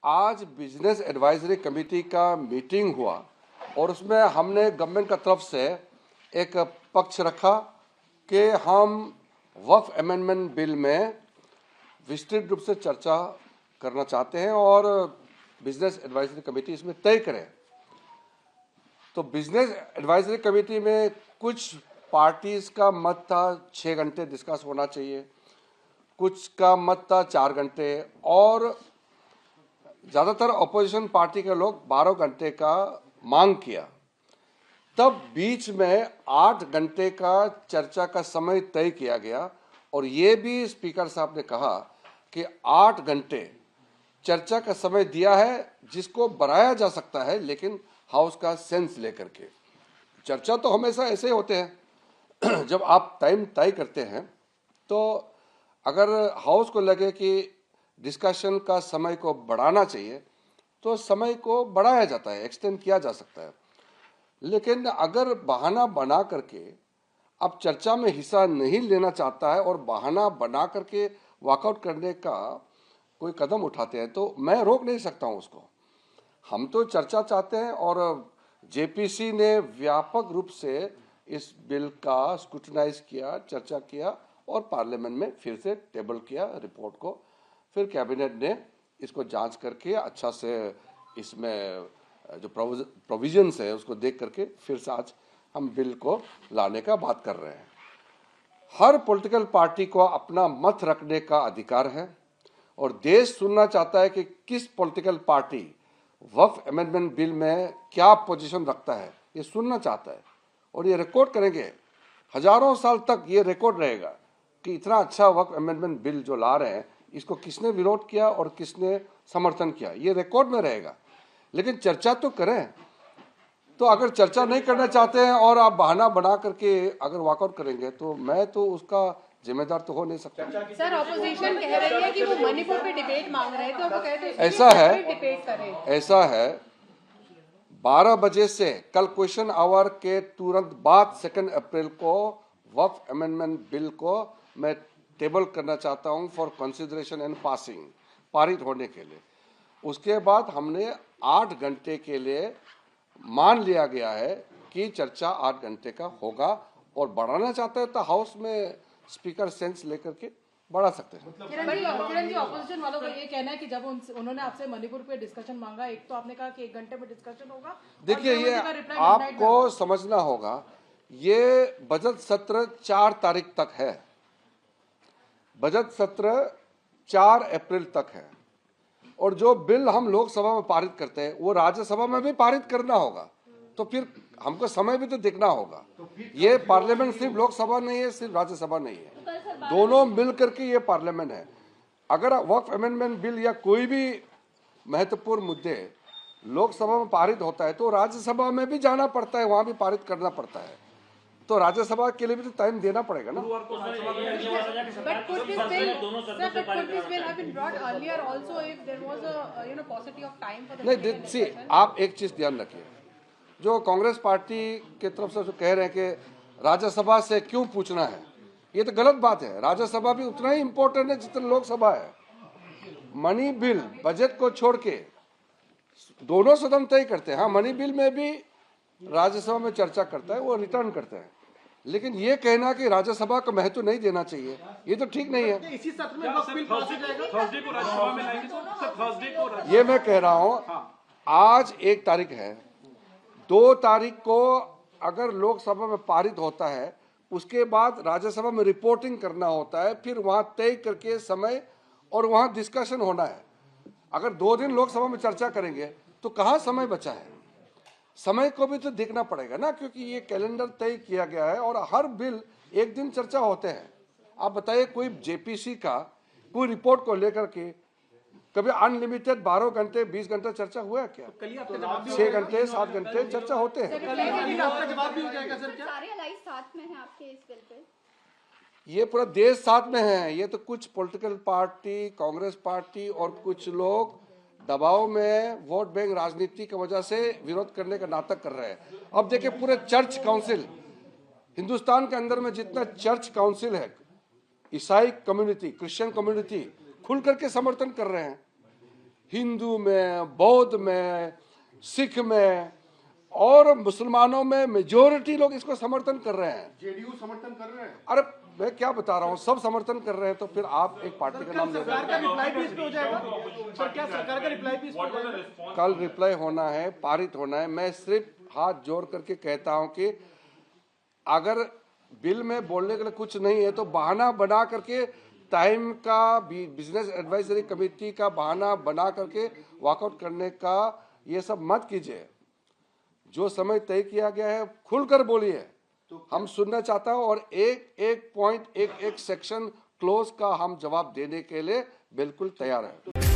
आज business advisory committee का meeting हुआ और उसमें हमने गवर्नमेंट का तरफ से एक पक्ष रखा कि हम वक्फ अमेंडमेंट बिल में विस्तृत रूप से चर्चा करना चाहते हैं और बिजनेस एडवाइजरी कमेटी इसमें तय करे। तो बिजनेस एडवाइजरी कमेटी में कुछ पार्टीज का मत था 6 घंटे डिस्कस होना चाहिए, कुछ का मत था 4 घंटे और ज़्यादातर अपोजिशन पार्टी के लोग 12 घंटे का मांग किया। तब बीच में 8 घंटे का चर्चा का समय तय किया गया और ये भी स्पीकर साहब ने कहा कि 8 घंटे चर्चा का समय दिया है जिसको बढ़ाया जा सकता है, लेकिन हाउस का सेंस लेकर के। चर्चा तो हमेशा ऐसे होते हैं जब आप टाइम तय करते हैं तो अगर हाउस को लगे कि डिस्कशन का समय को बढ़ाना चाहिए तो समय को बढ़ाया जाता है, एक्सटेंड किया जा सकता है। लेकिन अगर बहाना बना करके अब चर्चा में हिस्सा नहीं लेना चाहता है और बहाना बना करके वॉकआउट करने का कोई कदम उठाते हैं तो मैं रोक नहीं सकता हूं उसको। हम तो चर्चा चाहते हैं और जेपीसी ने व्यापक रूप से इस बिल का स्क्रूटनाइज किया, चर्चा किया और पार्लियामेंट में फिर से टेबल किया रिपोर्ट को। फिर कैबिनेट ने इसको जांच करके अच्छा से इसमें जो प्रोविजंस है उसको देख करके फिर से आज हम बिल को लाने का बात कर रहे हैं। हर पॉलिटिकल पार्टी को अपना मत रखने का अधिकार है और देश सुनना चाहता है कि किस पॉलिटिकल पार्टी वक्फ अमेंडमेंट बिल में क्या पोजीशन रखता है, ये सुनना चाहता है और ये रिकॉर्ड करेंगे। हजारों साल तक ये रिकॉर्ड रहेगा कि इतना अच्छा वक्फ अमेंडमेंट बिल जो ला रहे हैं इसको किसने विरोध किया और किसने समर्थन किया, ये रिकॉर्ड में रहेगा। लेकिन चर्चा तो करें। तो अगर चर्चा नहीं करना चाहते हैं और आप बहाना बना करके अगर वॉकआउट करेंगे तो मैं तो उसका जिम्मेदार तो हो नहीं सकता। सर ऑपोजिशन कह रही है कि वो मणिपुर पे डिबेट मांग रहे हैं, तो वो कहते हैं ऐसा है 12 बजे से कल क्वेश्चन आवर के तुरंत बाद 2 अप्रैल को वक्फ अमेंडमेंट बिल को मैं टेबल करना चाहता हूं फॉर कंसिडरेशन एंड पासिंग, पारित होने के लिए। उसके बाद हमने 8 घंटे के लिए मान लिया गया है कि चर्चा 8 घंटे का होगा और बढ़ाना चाहता है तो हाउस में स्पीकर सेंस लेकर के बढ़ा सकते हैं। किरण जी, ऑपोजिशन वालों का ये कहना है कि जब उन्होंने आपसे मणिपुर पे डिस्कशन मांगा, एक तो आपने कहा कि 1 घंटे में डिस्कशन होगा। देखिए ये आपको समझना होगा, ये बजट सत्र 4 तारीख तक है, बजट सत्र 4 अप्रैल तक है और जो बिल हम लोकसभा में पारित करते हैं वो राज्यसभा में भी पारित करना होगा। तो फिर हमको समय भी तो देखना होगा। ये पार्लियामेंट सिर्फ लोकसभा नहीं है, सिर्फ राज्यसभा नहीं है, दोनों मिल करके ये पार्लियामेंट है। अगर वक्फ अमेंडमेंट बिल या कोई भी महत्वपूर्ण मुद्दे लोकसभा में पारित होता है तो राज्यसभा में भी जाना पड़ता है, वहां भी पारित करना पड़ता है। तो राज्यसभा के लिए भी तो टाइम देना पड़ेगा ना। नहीं, सी आप एक चीज ध्यान रखिए, जो कांग्रेस पार्टी के तरफ से जो कह रहे हैं कि राज्यसभा से क्यों पूछना है, ये तो गलत बात है। राज्यसभा भी उतना ही इम्पोर्टेंट है जितना लोकसभा है। मनी बिल बजट को छोड़ के दोनों सदन तय करते हैं। हाँ, मनी बिल में भी राज्यसभा में चर्चा करता है, वो रिटर्न करते हैं। लेकिन ये कहना कि राज्यसभा को महत्व नहीं देना चाहिए, ये तो ठीक नहीं है। इसी सत्र में वक्त बिल पास हो जाएगा, थर्सडे को राज्यसभा में लाएंगे तो थर्सडे को ये मैं कह रहा हूं। आज 1 तारीख है, 2 तारीख को अगर लोकसभा में पारित होता है उसके बाद राज्यसभा में रिपोर्टिंग करना होता है, फिर वहां तय करके समय और वहां डिस्कशन होना है। अगर 2 दिन लोकसभा में चर्चा करेंगे तो कहां समय बचा है? समय को भी तो देखना पड़ेगा ना, क्योंकि ये कैलेंडर तय किया गया है और हर बिल 1 दिन चर्चा होते हैं। आप बताइए कोई जेपीसी का कोई रिपोर्ट को लेकर के कभी अनलिमिटेड 12 घंटे 20 घंटे चर्चा हुआ है क्या? 6 घंटे 7 घंटे चर्चा होते हैं। ये पूरा देश साथ में है। ये तो कुछ पॉलिटिकल पार्टी, कांग्रेस पार्टी और कुछ लोग दबाव में वोट बैंक राजनीति की वजह से विरोध करने का नाटक कर रहे हैं। अब देखिए पूरे चर्च काउंसिल, हिंदुस्तान के अंदर में जितना चर्च काउंसिल है, ईसाई कम्युनिटी, क्रिश्चियन कम्युनिटी खुल करके समर्थन कर रहे हैं। हिंदू में, बौद्ध में, सिख में और मुसलमानों में मेजोरिटी लोग इसको समर्थन कर रहे हैं। जेडीयू समर्थन कर रहे हैं। अरे मैं क्या बता रहा हूँ, सब समर्थन कर रहे हैं, तो फिर आप एक पार्टी का नाम ले रहे सरकार का रिप्लाई भी इस पे हो जाएगा सर? क्या सरकार का रिप्लाई भी इस पे हो जाएगा? हैं। कल रिप्लाई होना है, पारित होना है। मैं सिर्फ हाथ जोड़ करके कहता हूँ कि अगर बिल में बोलने के लिए कुछ नहीं है तो बहाना बना करके टाइम का बिजनेस एडवाइजरी कमेटी का बहाना बना करके वॉकआउट करने का ये सब मत कीजिए। जो समय तय किया गया है खुलकर बोलिए, हम सुनना चाहता हूं, और एक एक पॉइंट, एक एक सेक्शन क्लोज का हम जवाब देने के लिए बिल्कुल तैयार हैं।